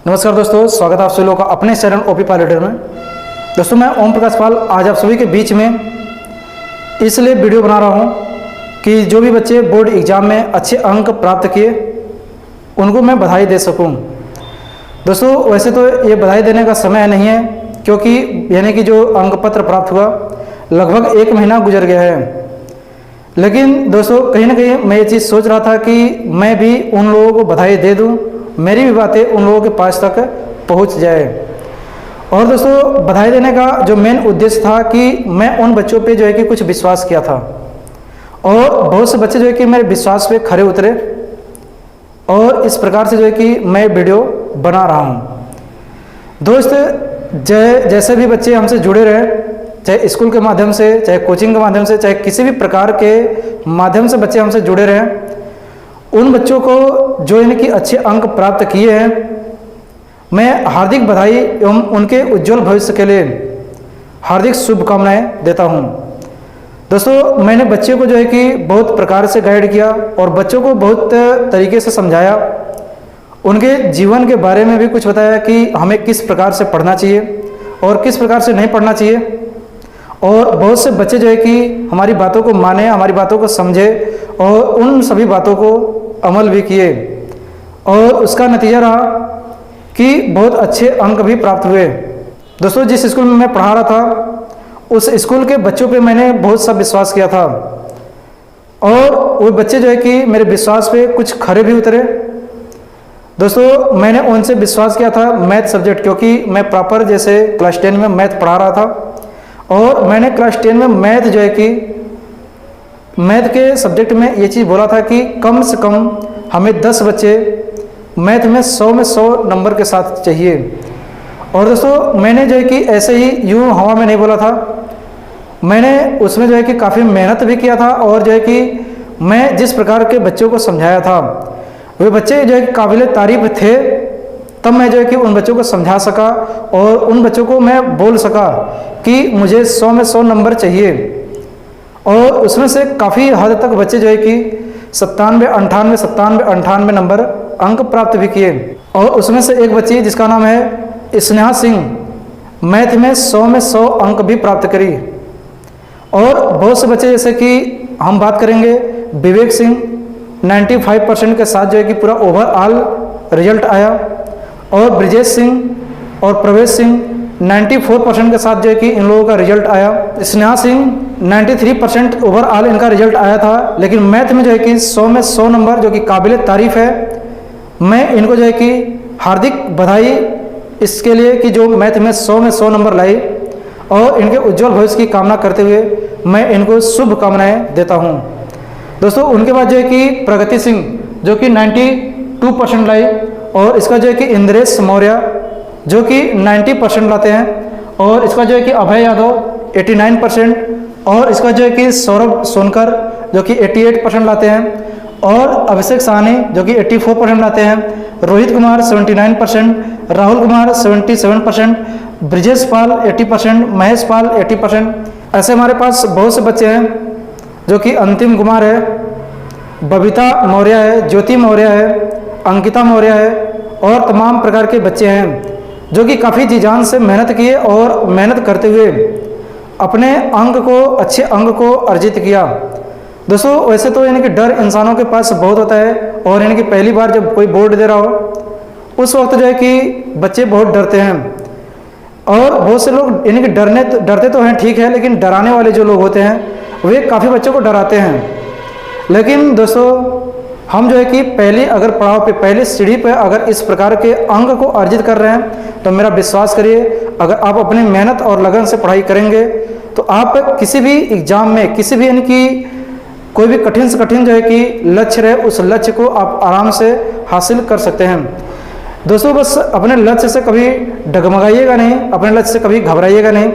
नमस्कार दोस्तों, स्वागत है आप सभी लोगों का अपने चैनल ओपी पायलटर में। दोस्तों मैं ओम प्रकाश पाल आज आप सभी के बीच में इसलिए वीडियो बना रहा हूं कि जो भी बच्चे बोर्ड एग्ज़ाम में अच्छे अंक प्राप्त किए उनको मैं बधाई दे सकूं। दोस्तों वैसे तो ये बधाई देने का समय नहीं है, क्योंकि यानी कि जो अंक पत्र प्राप्त हुआ लगभग 1 महीना गुजर गया है। लेकिन दोस्तों कहीं ना कहीं मैं ये चीज़ सोच रहा था कि मैं भी उन लोगों को बधाई दे दूं, मेरी भी बातें उन लोगों के पास तक पहुंच जाए। और दोस्तों बधाई देने का जो मेन उद्देश्य था कि मैं उन बच्चों पे जो है कि कुछ विश्वास किया था और बहुत से बच्चे जो है कि मेरे विश्वास पे खरे उतरे, और इस प्रकार से जो है कि मैं वीडियो बना रहा हूँ। दोस्त जैसे भी बच्चे हमसे जुड़े रहे, चाहे स्कूल के माध्यम से, चाहे कोचिंग के माध्यम से, चाहे किसी भी प्रकार के माध्यम से बच्चे हमसे जुड़े रहे, उन बच्चों को जो इनके अच्छे अंक प्राप्त किए हैं मैं हार्दिक बधाई एवं उनके उज्जवल भविष्य के लिए हार्दिक शुभकामनाएं देता हूं। दोस्तों मैंने बच्चे को जो है कि बहुत प्रकार से गाइड किया और बच्चों को बहुत तरीके से समझाया, उनके जीवन के बारे में भी कुछ बताया कि हमें किस प्रकार से पढ़ना चाहिए और किस प्रकार से नहीं पढ़ना चाहिए। और बहुत से बच्चे जो है कि हमारी बातों को माने, हमारी बातों को समझे और उन सभी बातों को अमल भी किए, और उसका नतीजा रहा कि बहुत अच्छे अंक भी प्राप्त हुए। दोस्तों जिस स्कूल में मैं पढ़ा रहा था उस स्कूल के बच्चों पे मैंने बहुत सा विश्वास किया था, और वो बच्चे जो है कि मेरे विश्वास पे कुछ खरे भी उतरे। दोस्तों मैंने उनसे विश्वास किया था मैथ सब्जेक्ट, क्योंकि मैं प्रॉपर जैसे क्लास 10 में मैथ पढ़ा रहा था, और मैंने क्लास 10 में मैथ जो है कि मैथ के सब्जेक्ट में ये चीज़ बोला था कि कम से कम हमें 10 बच्चे मैथ में 100 नंबर के साथ चाहिए। और दोस्तों मैंने जो है कि ऐसे ही यूँ हवा में नहीं बोला था, मैंने उसमें जो है कि काफ़ी मेहनत भी किया था, और जो है कि मैं जिस प्रकार के बच्चों को समझाया था वे बच्चे जो है कि काबिल तारीफ थे, तब मैं जो है कि उन बच्चों को समझा सका और उन बच्चों को मैं बोल सका कि मुझे 100 में 100 नंबर चाहिए। और उसमें से काफ़ी हद तक बच्चे जो है कि 97 नंबर अंक प्राप्त भी किए। और उसमें से एक बच्ची जिसका नाम है स्नेहा सिंह, मैथ में 100 में 100 अंक भी प्राप्त करी। और बहुत से बच्चे जैसे कि हम बात करेंगे विवेक सिंह, 95% के साथ जो है कि पूरा ओवरऑल रिजल्ट आया। और ब्रिजेश सिंह और प्रवेश सिंह 94% के साथ जो है कि इन लोगों का रिजल्ट आया। स्नेहा सिंह 93% ओवरऑल इनका रिजल्ट आया था, लेकिन मैथ में जो है कि 100 में 100 नंबर, जो कि काबिल तारीफ है। मैं इनको जो है कि हार्दिक बधाई इसके लिए कि जो मैथ में 100 में 100 नंबर लाई, और इनके उज्जवल भविष्य की कामना करते हुए मैं इनको शुभकामनाएं देता हूं। दोस्तों उनके बाद जो है कि प्रगति सिंह जो कि 92% लाई, और इसका जो है कि इंद्रेश मौर्य जो कि 90% लाते हैं, और इसका जो है कि अभय यादव 89%, और इसका जो है कि सौरभ सोनकर जो कि 88% लाते हैं, और अभिषेक साहनी जो कि 84% लाते हैं, रोहित कुमार 79%, राहुल कुमार 77%, ब्रिजेश पाल 80%, महेश पाल 80%। ऐसे हमारे पास बहुत से बच्चे हैं जो कि अंतिम कुमार है, बबीता मौर्य है, ज्योति मौर्य है, अंकिता मौर्य है, और तमाम प्रकार के बच्चे हैं जो कि काफ़ी जी जान से मेहनत किए और मेहनत करते हुए अपने अंक को, अच्छे अंक को अर्जित किया। दोस्तों वैसे तो यानी कि डर इंसानों के पास बहुत होता है, और यानी कि पहली बार जब कोई बोर्ड दे रहा हो उस वक्त जो है कि बच्चे बहुत डरते हैं, और बहुत से लोग यानी कि डरते तो हैं ठीक है, लेकिन डराने वाले जो लोग होते हैं वे काफ़ी बच्चों को डराते हैं। लेकिन दोस्तों हम जो है कि पहले पहले सीढ़ी पर अगर इस प्रकार के अंक को अर्जित कर रहे हैं तो मेरा विश्वास करिए, अगर आप अपनी मेहनत और लगन से पढ़ाई करेंगे तो आप किसी भी एग्जाम में, किसी भी यानी कि कोई भी कठिन से कठिन जो है कि लक्ष्य रहे, उस लक्ष्य को आप आराम से हासिल कर सकते हैं। दोस्तों बस अपने लक्ष्य से कभी डगमगाइएगा नहीं, अपने लक्ष्य से कभी घबराइएगा नहीं।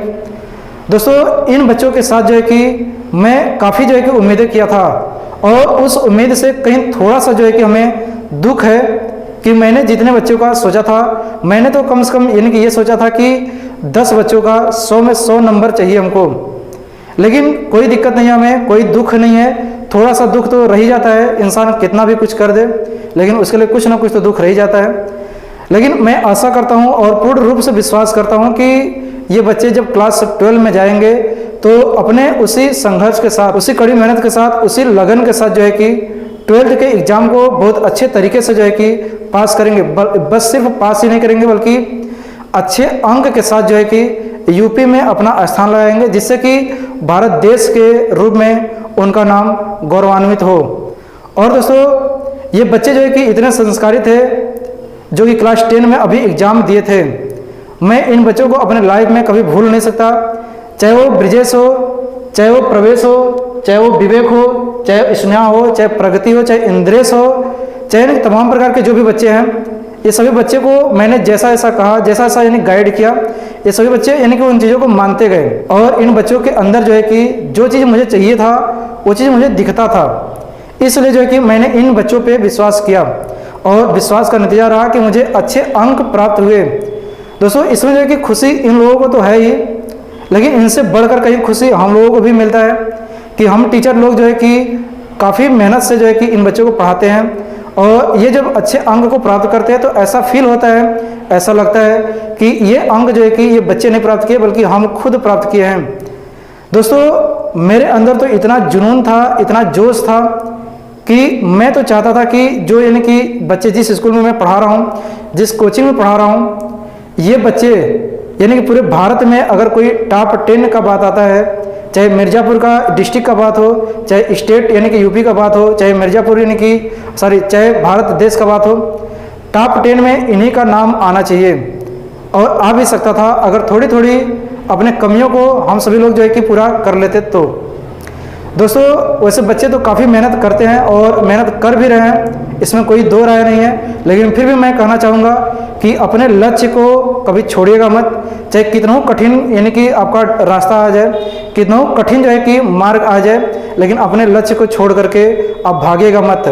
दोस्तों इन बच्चों के साथ जो है कि मैं काफ़ी जो है कि उम्मीदें किया था, और उस उम्मीद से कहीं थोड़ा सा जो है कि हमें दुख है कि मैंने जितने बच्चों का सोचा था, मैंने तो कम से कम यानी कि ये सोचा था कि 10 बच्चों का 100 में 100 नंबर चाहिए हमको। लेकिन कोई दिक्कत नहीं है, हमें कोई दुख नहीं है, थोड़ा सा दुख तो रह ही जाता है, इंसान कितना भी कुछ कर दे लेकिन उसके लिए कुछ ना कुछ तो दुख रह ही जाता है। लेकिन मैं आशा करता हूं और पूर्ण रूप से विश्वास करता हूं कि ये बच्चे जब क्लास 12 में जाएंगे तो अपने उसी संघर्ष के साथ, उसी कड़ी मेहनत के साथ, उसी लगन के साथ जो है कि 12th के एग्ज़ाम को बहुत अच्छे तरीके से जो है कि पास करेंगे। बस सिर्फ पास ही नहीं करेंगे बल्कि अच्छे अंक के साथ जो है कि यूपी में अपना स्थान लगाएंगे, जिससे कि भारत देश के रूप में उनका नाम गौरवान्वित हो। और दोस्तों ये बच्चे जो है कि इतने संस्कारी थे जो कि क्लास 10 में अभी एग्ज़ाम दिए थे। मैं इन बच्चों को अपने लाइफ में कभी भूल नहीं सकता, चाहे वो ब्रिजेश हो, चाहे वो प्रवेश हो, चाहे वो विवेक हो, चाहे स्नेहा हो, चाहे प्रगति हो, चाहे इंद्रेश हो, चाहे तमाम प्रकार के जो भी बच्चे हैं, ये सभी बच्चे को मैंने जैसा ऐसा कहा, जैसा ऐसा यानी गाइड किया, ये सभी बच्चे यानी कि उन चीज़ों को मानते गए। और इन बच्चों के अंदर जो है कि जो चीज़ मुझे चाहिए था वो चीज़ मुझे दिखता था, इसलिए जो है कि मैंने इन बच्चों पे विश्वास किया और विश्वास का नतीजा रहा कि मुझे अच्छे अंक प्राप्त हुए। दोस्तों इसमें जो है कि खुशी इन लोगों को तो है ही, लेकिन इनसे बढ़कर कहीं खुशी हम लोगों को भी मिलता है कि हम टीचर लोग जो है कि काफ़ी मेहनत से जो है कि इन बच्चों को पढ़ाते हैं और ये जब अच्छे अंक को प्राप्त करते हैं तो ऐसा फील होता है, ऐसा लगता है कि ये अंक जो है कि ये बच्चे नहीं प्राप्त किए बल्कि हम खुद प्राप्त किए हैं। दोस्तों मेरे अंदर तो इतना जुनून था, इतना जोश था कि मैं तो चाहता था कि जो यानी कि बच्चे जिस स्कूल में मैं पढ़ा रहा हूँ, जिस कोचिंग में पढ़ा रहा हूँ, ये बच्चे यानी कि पूरे भारत में अगर कोई टॉप 10 का बात आता है, चाहे मिर्ज़ापुर का डिस्ट्रिक्ट का बात हो, चाहे स्टेट यानी कि यूपी का बात हो, चाहे मिर्ज़ापुर यानी कि चाहे भारत देश का बात हो, टॉप 10 में इन्हीं का नाम आना चाहिए और आ भी सकता था अगर थोड़ी थोड़ी अपने कमियों को हम सभी लोग जो है कि पूरा कर लेते तो। दोस्तों वैसे बच्चे तो काफ़ी मेहनत करते हैं और मेहनत कर भी रहे हैं, इसमें कोई दो राय नहीं है, लेकिन फिर भी मैं कहना चाहूँगा कि अपने लक्ष्य को कभी छोड़िएगा मत, चाहे कितना कठिन यानी कि आपका रास्ता आ जाए, कितना कठिन जो है कि मार्ग आ जाए, लेकिन अपने लक्ष्य को छोड़ करके आप भागिएगा मत।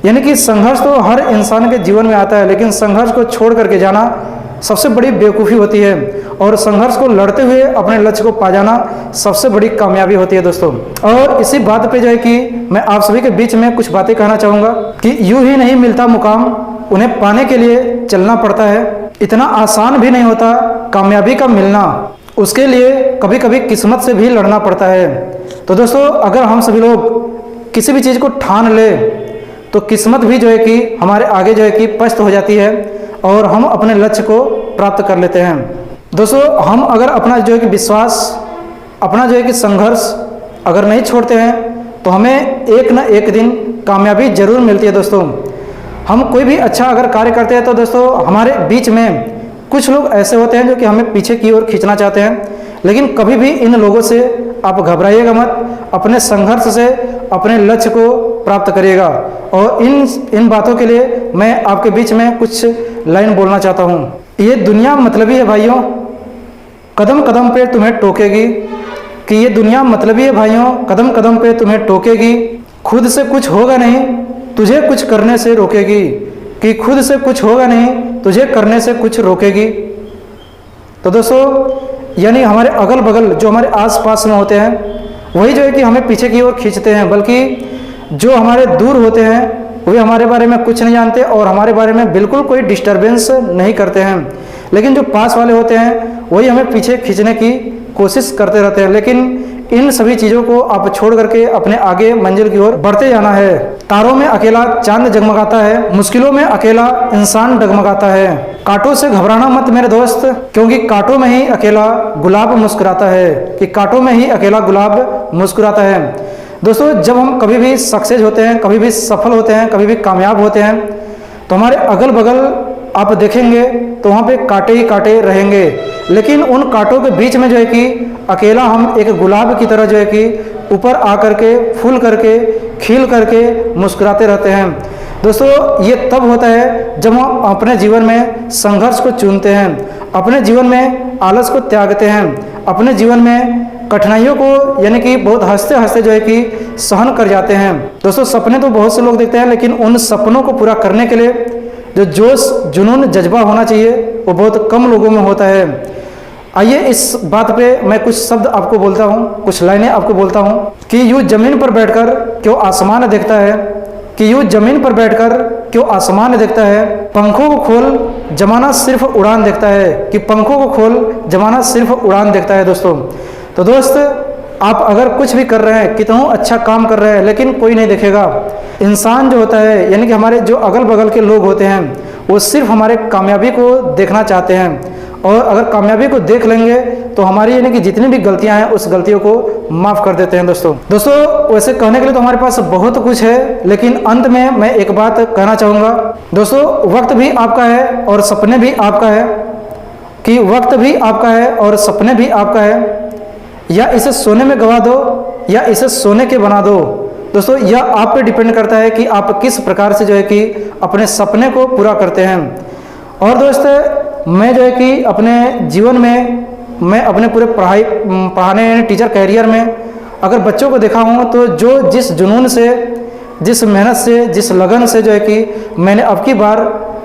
यानी कि संघर्ष तो हर इंसान के जीवन में आता है, लेकिन संघर्ष को छोड़ करके जाना सबसे बड़ी बेवकूफ़ी होती है और संघर्ष को लड़ते हुए अपने लक्ष्य को पा जाना सबसे बड़ी कामयाबी होती है दोस्तों। और इसी बात पे जो है कि मैं आप सभी के बीच में कुछ बातें कहना चाहूँगा कि यूं ही नहीं मिलता मुकाम, उन्हें पाने के लिए चलना पड़ता है। इतना आसान भी नहीं होता कामयाबी का मिलना, उसके लिए कभी कभी किस्मत से भी लड़ना पड़ता है। तो दोस्तों अगर हम सभी लोग किसी भी चीज़ को ठान ले तो किस्मत भी जो है कि हमारे आगे जो है कि पस्त हो जाती है और हम अपने लक्ष्य को प्राप्त कर लेते हैं। दोस्तों हम अगर अपना जो है कि विश्वास, अपना जो है कि संघर्ष अगर नहीं छोड़ते हैं तो हमें एक न एक दिन कामयाबी जरूर मिलती है। दोस्तों हम कोई भी अच्छा अगर कार्य करते हैं तो दोस्तों हमारे बीच में कुछ लोग ऐसे होते हैं जो कि हमें पीछे की ओर खींचना चाहते हैं, लेकिन कभी भी इन लोगों से आप घबराइएगा मत, अपने संघर्ष से अपने लक्ष्य को प्राप्त करिएगा। और इन बातों के लिए मैं आपके बीच में कुछ लाइन बोलना चाहता हूँ। ये दुनिया मतलबी है भाइयों, कदम कदम पे तुम्हें टोकेगी, कि ये दुनिया मतलबी है भाइयों, कदम कदम पे तुम्हें टोकेगी, खुद से कुछ होगा नहीं तुझे कुछ करने से रोकेगी, कि खुद से कुछ होगा नहीं तुझे करने से कुछ रोकेगी। तो दोस्तों यानी हमारे अगल बगल जो हमारे आसपास में होते हैं वही जो है कि हमें पीछे की ओर खींचते हैं, बल्कि जो हमारे दूर होते हैं वे हमारे बारे में कुछ नहीं जानते और हमारे बारे में बिल्कुल कोई डिस्टरबेंस नहीं करते हैं, लेकिन जो पास वाले होते हैं वही हमें पीछे खींचने की कोशिश करते रहते हैं। लेकिन इन सभी चीज़ों को आप छोड़ करके अपने आगे मंजिल की ओर बढ़ते जाना है। तारों में अकेला चांद जगमगाता है, मुश्किलों में अकेला इंसान डगमगाता है। कांटों से घबराना मत मेरे दोस्त, क्योंकि कांटों में ही अकेला गुलाब मुस्कुराता है, कि कांटों में ही अकेला गुलाब मुस्कुराता है। दोस्तों जब हम कभी भी सक्सेस होते हैं, कभी भी सफल होते हैं, कभी भी कामयाब होते हैं तो हमारे अगल बगल आप देखेंगे तो वहाँ पे कांटे ही कांटे रहेंगे, लेकिन उन कांटों के बीच में जो है कि अकेला हम एक गुलाब की तरह जो है कि ऊपर आ करके फूल करके खिल करके मुस्कुराते रहते हैं। दोस्तों ये तब होता है जब हम अपने जीवन में संघर्ष को चुनते हैं, अपने जीवन में आलस को त्यागते हैं, अपने जीवन में कठिनाइयों को यानी कि बहुत हंसते हंसते जो है कि सहन कर जाते हैं। दोस्तों सपने तो बहुत से लोग देखते हैं, लेकिन उन सपनों को पूरा करने के लिए जो जोश जुनून जज्बा होना चाहिए वो बहुत कम लोगों में होता है। आइए इस बात पे मैं कुछ शब्द आपको बोलता हूँ, कुछ लाइनें आपको बोलता हूँ कि यूँ जमीन पर बैठकर क्यों आसमान देखता है, कि कि यूँ ज़मीन पर बैठकर क्यों आसमान देखता है, पंखों को खोल जमाना सिर्फ उड़ान देखता है, कि पंखों को खोल जमाना सिर्फ उड़ान देखता है। दोस्तों तो दोस्त, आप अगर कुछ भी कर रहे हैं, कितना अच्छा काम कर रहे हैं, लेकिन कोई नहीं देखेगा। इंसान जो होता है, यानी कि हमारे जो अगल बगल के लोग होते हैं, वो सिर्फ हमारे कामयाबी को देखना चाहते हैं, और अगर कामयाबी को देख लेंगे तो हमारी यानी कि जितनी भी गलतियां हैं उस गलतियों को माफ़ कर देते हैं। दोस्तों वैसे कहने के लिए तो हमारे पास बहुत कुछ है, लेकिन अंत में मैं एक बात कहना चाहूँगा। दोस्तों वक्त भी आपका है और सपने भी आपका है, कि वक्त भी आपका है और सपने भी आपका है, या इसे सोने में गवा दो या इसे सोने के बना दो। दोस्तों यह आप पे डिपेंड करता है कि आप किस प्रकार से जो है कि अपने सपने को पूरा करते हैं। और दोस्त मैं जो है कि अपने जीवन में, मैं अपने पूरे पढ़ाने यानी टीचर कैरियर में अगर बच्चों को देखा हूँ, तो जो जिस जुनून से, जिस मेहनत से, जिस लगन से जो है कि मैंने अब की बार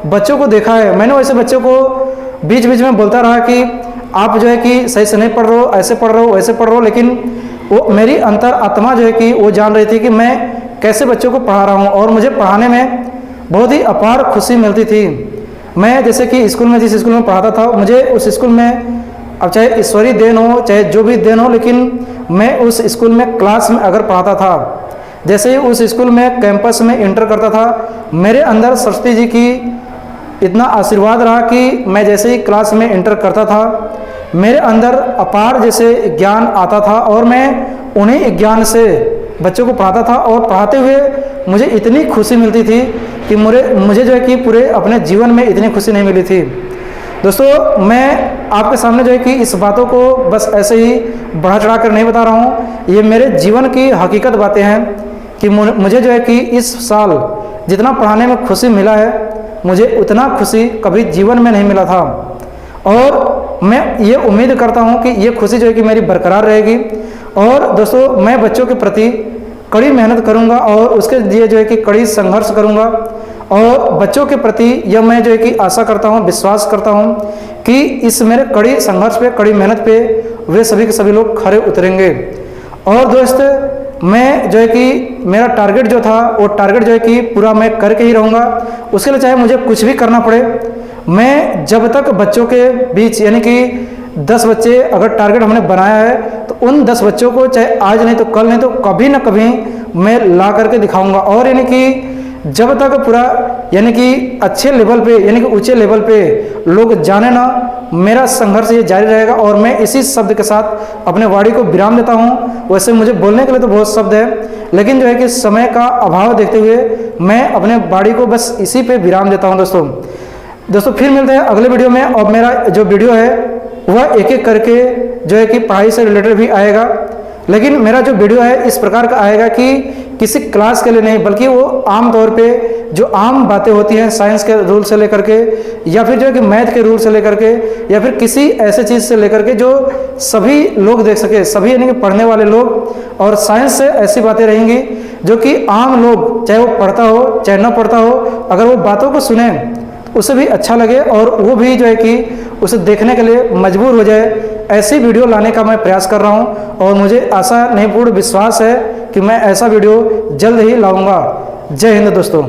बच्चों को देखा है, मैंने वैसे बच्चों को बीच बीच में बोलता रहा कि आप जो है कि सही से नहीं पढ़ रहे हो, ऐसे पढ़ रहे हो, वैसे पढ़ रहे हो, लेकिन वो मेरी अंतर आत्मा जो है कि वो जान रही थी कि मैं कैसे बच्चों को पढ़ा रहा हूँ, और मुझे पढ़ाने में बहुत ही अपार खुशी मिलती थी। मैं जैसे कि स्कूल में, जिस स्कूल में पढ़ाता था, मुझे उस स्कूल में, अब चाहे ईश्वरीय देन हो चाहे जो भी देन हो, लेकिन मैं उस स्कूल में क्लास में अगर पढ़ाता था, जैसे ही उस स्कूल में कैंपस में इंटर करता था, मेरे अंदर सरस्वती जी की इतना आशीर्वाद रहा कि मैं जैसे ही क्लास में इंटर करता था, मेरे अंदर अपार जैसे ज्ञान आता था, और मैं उन्हीं ज्ञान से बच्चों को पढ़ाता था, और पढ़ाते हुए मुझे इतनी खुशी मिलती थी कि मुझे जो है कि पूरे अपने जीवन में इतनी खुशी नहीं मिली थी। दोस्तों मैं आपके सामने जो है कि इस बातों को बस ऐसे ही बढ़ा चढ़ा कर नहीं बता रहा हूँ, ये मेरे जीवन की हकीकत बातें हैं कि मुझे जो है कि इस साल जितना पढ़ाने में खुशी मिला है, मुझे उतना खुशी कभी जीवन में नहीं मिला था। और मैं ये उम्मीद करता हूँ कि ये खुशी जो है कि मेरी बरकरार रहेगी। और दोस्तों मैं बच्चों के प्रति कड़ी मेहनत करूँगा, और उसके लिए जो है कि कड़ी संघर्ष करूँगा, और बच्चों के प्रति यह मैं जो है कि आशा करता हूँ, विश्वास करता हूँ कि इस मेरे कड़ी संघर्ष पे, कड़ी मेहनत पे वे सभी के सभी लोग खरे उतरेंगे। और दोस्त मैं जो है कि मेरा टारगेट जो था, वो टारगेट जो है कि पूरा मैं करके ही रहूँगा। उसके लिए चाहे मुझे कुछ भी करना पड़े, मैं जब तक बच्चों के बीच, यानी कि 10 बच्चे अगर टारगेट हमने बनाया है, तो उन 10 बच्चों को चाहे आज नहीं तो कल नहीं तो कभी ना कभी मैं ला करके दिखाऊंगा। और यानी कि जब तक पूरा यानी कि अच्छे लेवल पे, यानी कि ऊंचे लेवल पे लोग जाने ना, मेरा संघर्ष ये जारी रहेगा। और मैं इसी शब्द के साथ अपने वाणी को विराम देता हूँ। वैसे मुझे बोलने के लिए तो बहुत शब्द है, लेकिन जो है कि समय का अभाव देखते हुए मैं अपने वाणी को बस इसी पे विराम देता हूँ। दोस्तों फिर मिलते हैं अगले वीडियो में। और मेरा जो वीडियो है वह एक एक करके जो है कि पढ़ाई से रिलेटेड भी आएगा, लेकिन मेरा जो वीडियो है इस प्रकार का आएगा कि किसी क्लास के लिए नहीं, बल्कि वो आम तौर पे जो आम बातें होती हैं साइंस के रूल से लेकर के, या फिर जो है कि मैथ के रूल से लेकर के, या फिर किसी ऐसे चीज़ से लेकर के जो सभी लोग देख सके, सभी यानी कि पढ़ने वाले लोग। और साइंस से ऐसी बातें रहेंगी जो कि आम लोग, चाहे वो पढ़ता हो चाहे न पढ़ता हो, अगर वो बातों को सुने तो उसे भी अच्छा लगे, और वो भी जो है कि उसे देखने के लिए मजबूर हो जाए। ऐसी वीडियो लाने का मैं प्रयास कर रहा हूं, और मुझे आशा नहीं पूर्ण विश्वास है कि मैं ऐसा वीडियो जल्द ही लाऊंगा। जय हिंद दोस्तों।